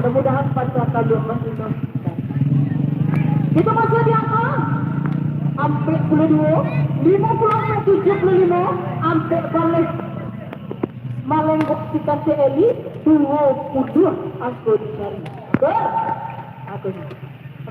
Mudah-mudahan pacaran masih itu masih di angka sampai 22, 50 75, sampai balik malenggok si Tante Eli 20 aku dicari. Aku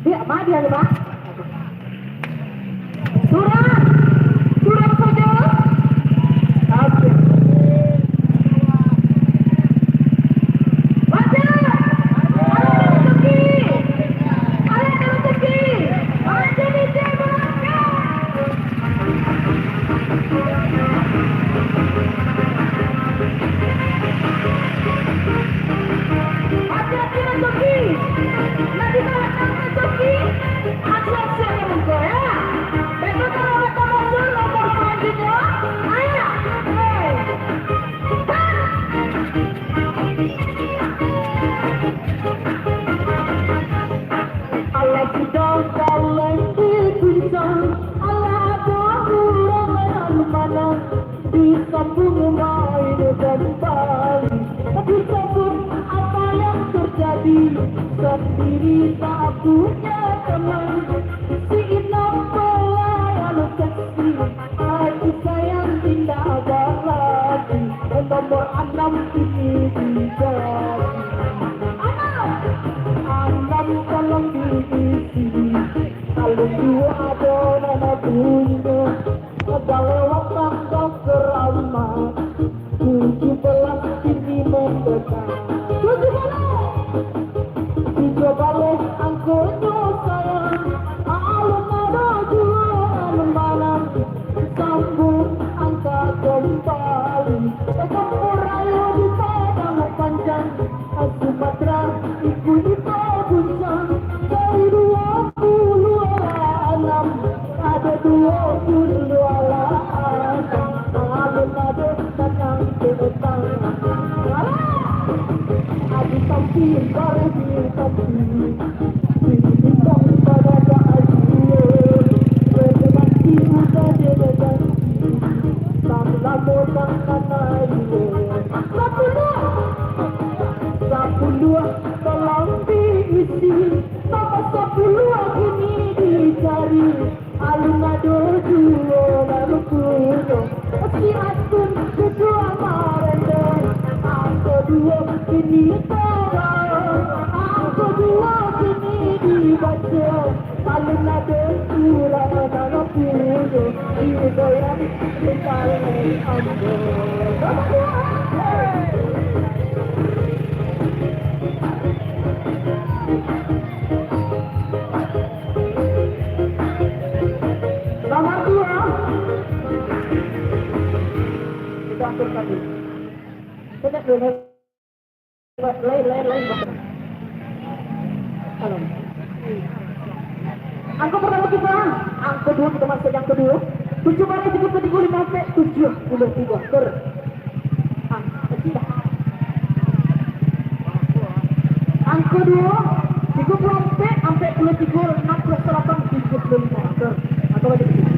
dia apa dia nih Pak? Surat saja. Oke. Disambung main dan balik, disambung apa yang terjadi, sendiri tak punya teman. Si Inam pelayan seksi, hati sayang tidak ada lagi, nomor 6 ini dijadi. Anam tolong diisi, kalau dua ada nama bunda. Ada lewat tanggal keramat 17 ini mendekat 17 balik angkotnya sayang alun ada jualan malam sambung angka kembali campur ayo di padang panjang Tolong diisi nomor 10 ini dicari alunado duo lalu kuno si atun kedua marende aku dua ini terang aku dua ini dibaca alunado duo lalu kuno digoyang sekali ambo. Nomor 2 kita atur tadi. Kita dulu lain. Halo. Angka pertama kita, angka 2 kita masuk yang kedua. 7 kali 33 sampai 73 ter. Angka 2 34 sampai 23 68 75 ter. Atau lagi begitu.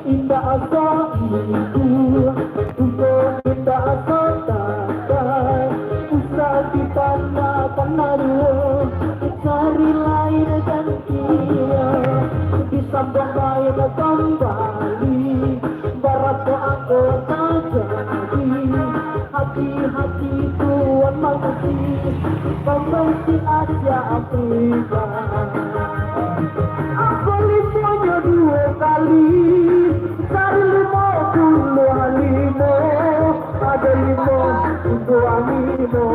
Indah asa itu, indah asa takkan usah ditanda-tanda cari lain dan dia disambung baik kembali barat aku tak jadi hati-hati tuan manusia pembenci Asia Afrika aku lipunya 2 kali cari 55 ada 5 untuk animo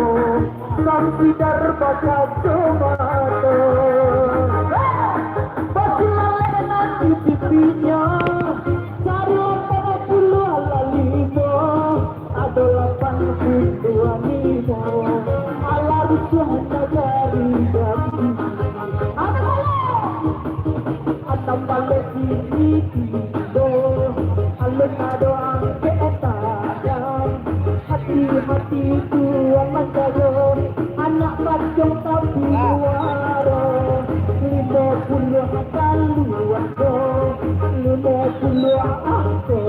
sampai darbaca tomato basilan di pipinya cari 80 ala 5 ada 8 untuk animo ala rusuh dari daging atau balik di tido alunado ang keetayan hati-hati tuan masayo anak bacong tapi waro 50 kaluando 50 ako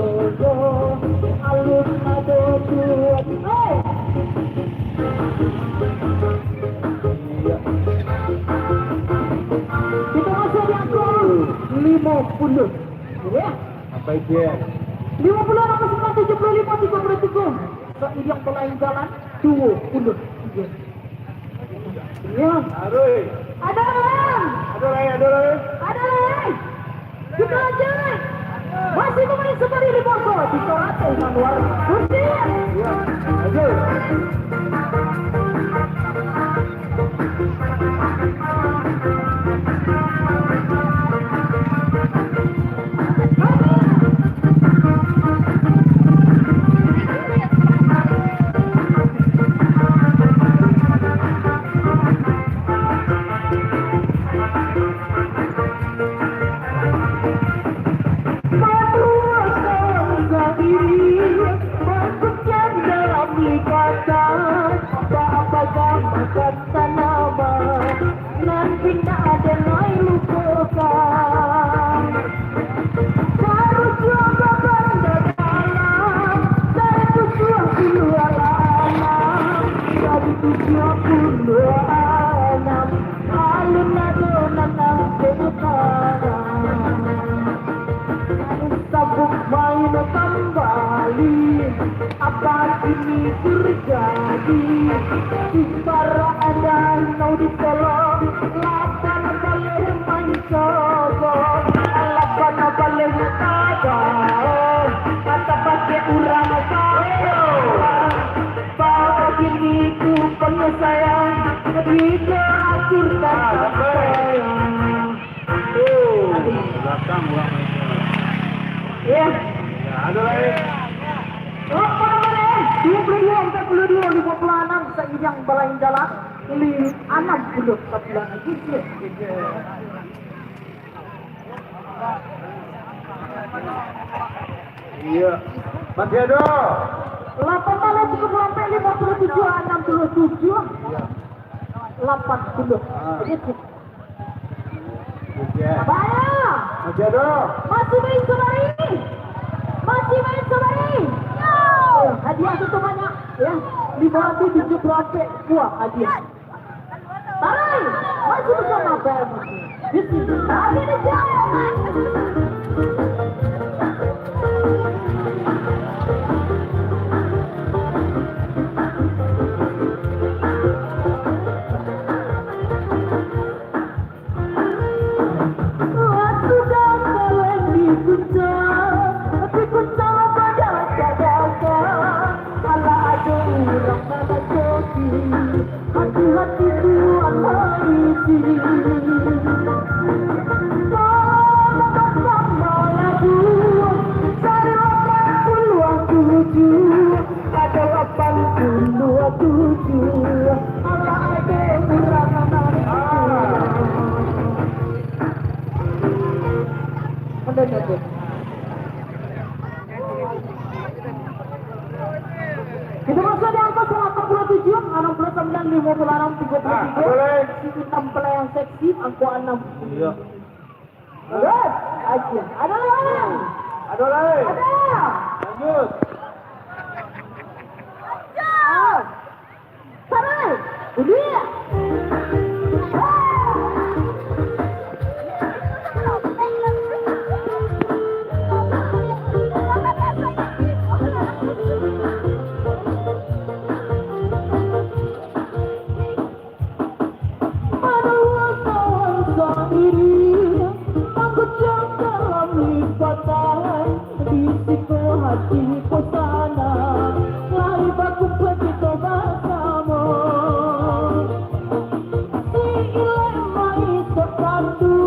alunado tuan kita masuk yang ke 50 ya Apa itu ya? 50 apa 75 33 ini yang pelain jalan 20 ya Aroi. ada orang kita aja masih pemain seperti di Boko di Sorate Manuar Kursi Ya, ayo. Nanti tak ada noy lupakan harus jaga benda dalam dari 76 dari 76 alun-alun nanang sekarang sabuk main kembali apa ini terjadi Isbara ada nau di kolong lapan balik main coba lapan balik tagar kata pakai urang saya begini ku penyesayang bisa aturkan sayang Utang uang itu. Ya. Ya, ada lagi. Apa namanya? 22, 42, 56 seiring balain jalan. Ini 60 sebulan lagi sih. Iya. Masih ada. 8 malam 57, 67. 80. Gitu. Ya. Bahaya. Masih ada. Masih main saudari. Masih main saudari. Hadiah itu banyak ya. 570 buah hadiah. Tarik. Masih bersama BM. Di sini. Lagi di jalan. Hati-hati buat mengisi sama lagu dari 87 ada 87 ala ada kurang ada. Kita masuk di angka 87, 69, 56, 33. Sisi tampil yang seksi, angka 6. Iya. Terus, aja. Ada lain. Ada lagi. Ada. Lanjut. Tarik. Udah. Hati kosana, lari baku pergi ke bersama. Si ilemai sekartu,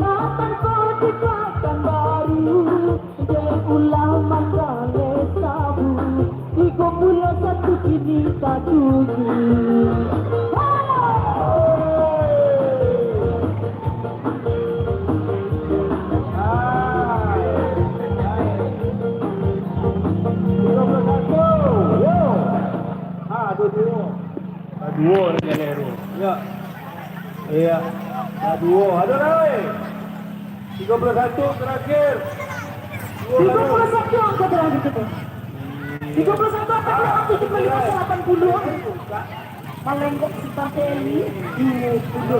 akan kau ciptakan baru. Dia ulang mandale sabu, 31 kini tak tujuh. Duo Neleru. Ya. Iya. Duo. Ada lagi. 31 terakhir. 31 angka terakhir itu. 31 angka terakhir 75 80. Malenggok si Tante Eli 20.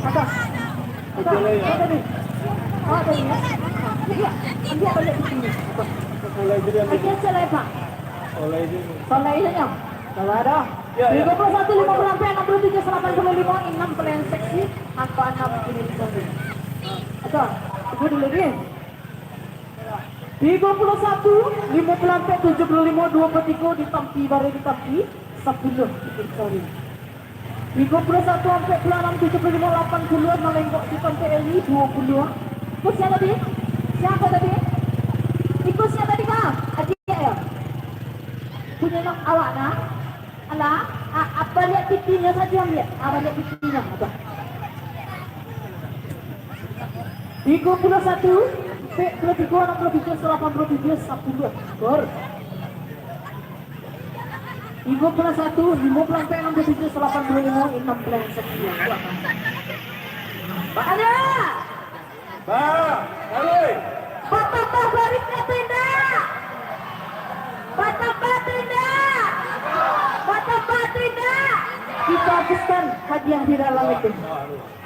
Atas. Ada nih. Ada nih. Dia balik di sini. Mulai jadi Aja selepa. mulai ini. Soalnya ini ya. Kalau ada. Ya, ya. 51, 50 sampai 63, 85, 6 pelayan seksi, angka 6 ini disebut. Ada, itu dulu nih. 31, 50 sampai 75, 23 ditampi, baru ditampi, 10 sorry. 31 sampai 76, 75, 80, melenggok di pantai Eli, 20. Ikut siapa tadi? Siapa tadi? Ikut siapa tadi kak? Adik ya? Punya nak awak nak? Alah, apa lihat pipinya saja lihat. Apa lihat pipinya apa? 31, 33, 67, 87, 10. Skor. 31, 50 sampai 67, 85, 16 sekian. Pak ada. Pak, halo. Bapak balik ke tenda. Bapak tenda. Bapak tenda. Kita habiskan hadiah di dalam itu.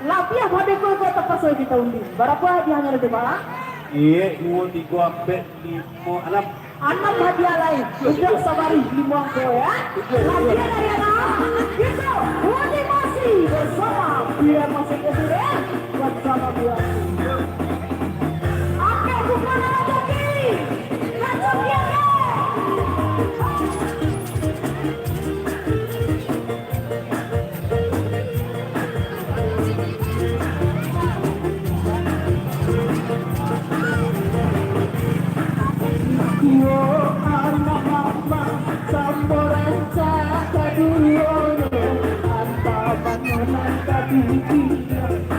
Lapiah pada kau pasal kita undi. Berapa hadiahnya lebih Pak? Iya, 2, 3, 4, 5, 6. 6 hadiah lain. Udah sabari 5 kau ya. Hadiah dari anak. Kita motivasi bersama biar masih kesini. Bersama biar. Oke, bukan anak kiri. Langsung dia. anak mama samborenca kaduyo antaman kadiki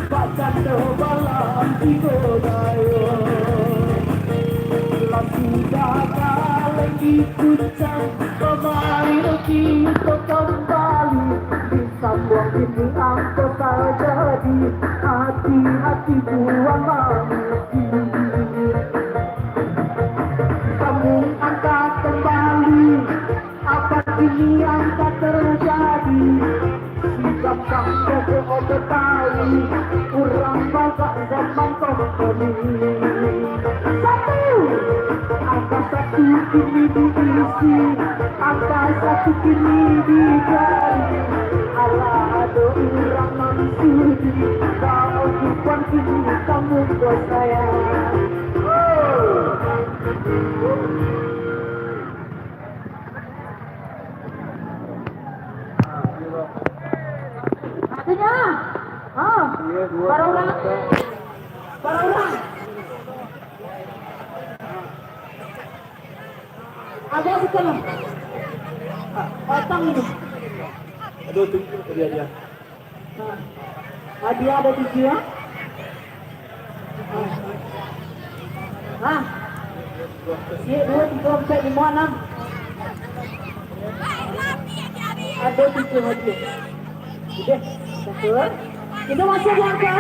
bacando balam tigodayo sudah lagi kucang kemarin kita kembali disambung ini anggota jadi hati-hati buang manusia kamu angkat kembali apa ini angkat terjadi sikap kamu ketahui kurang bagak zaman kembali angka satu kini diisi angka satu kini dicari ala ada orang mansuri kau bukan kini kamu buat saya artinya para orang ada sekarang otang ini Aduh, tunjuk ke dia. hadiah ada 7 ya si 2, 3, 4, 5, 6 ada 7 hadiah oke, satu kita masih ada angka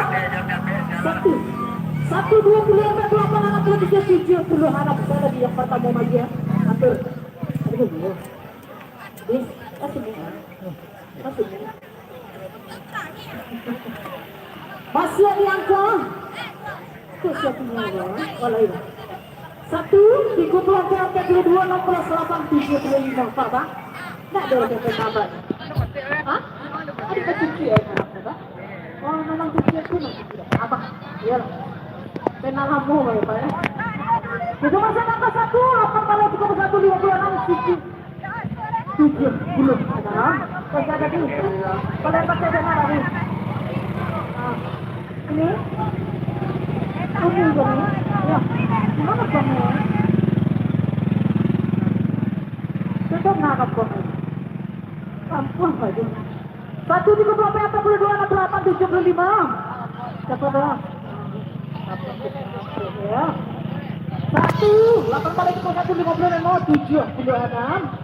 1, 20, 28, 33, 70 anak saya lagi yang pertama lagi ya atur aduh masih ada angka itu siapnya ya walau 1, 34, 42, 68, 75 Pak nggak ada yang kabar ada kecuci ya Pak oh memang cuci itu apa iya penalamu ya Pak ya itu masih angka 1, 8 kali 31, 56, 70 ada masih ada di pada pakai benar nih ini jadi ya gimana kamu tetap nangkap kamu ampun Pak 1, 34, 42, 68, 75 siapa dah ya 1, 8 kali 31, 56, 76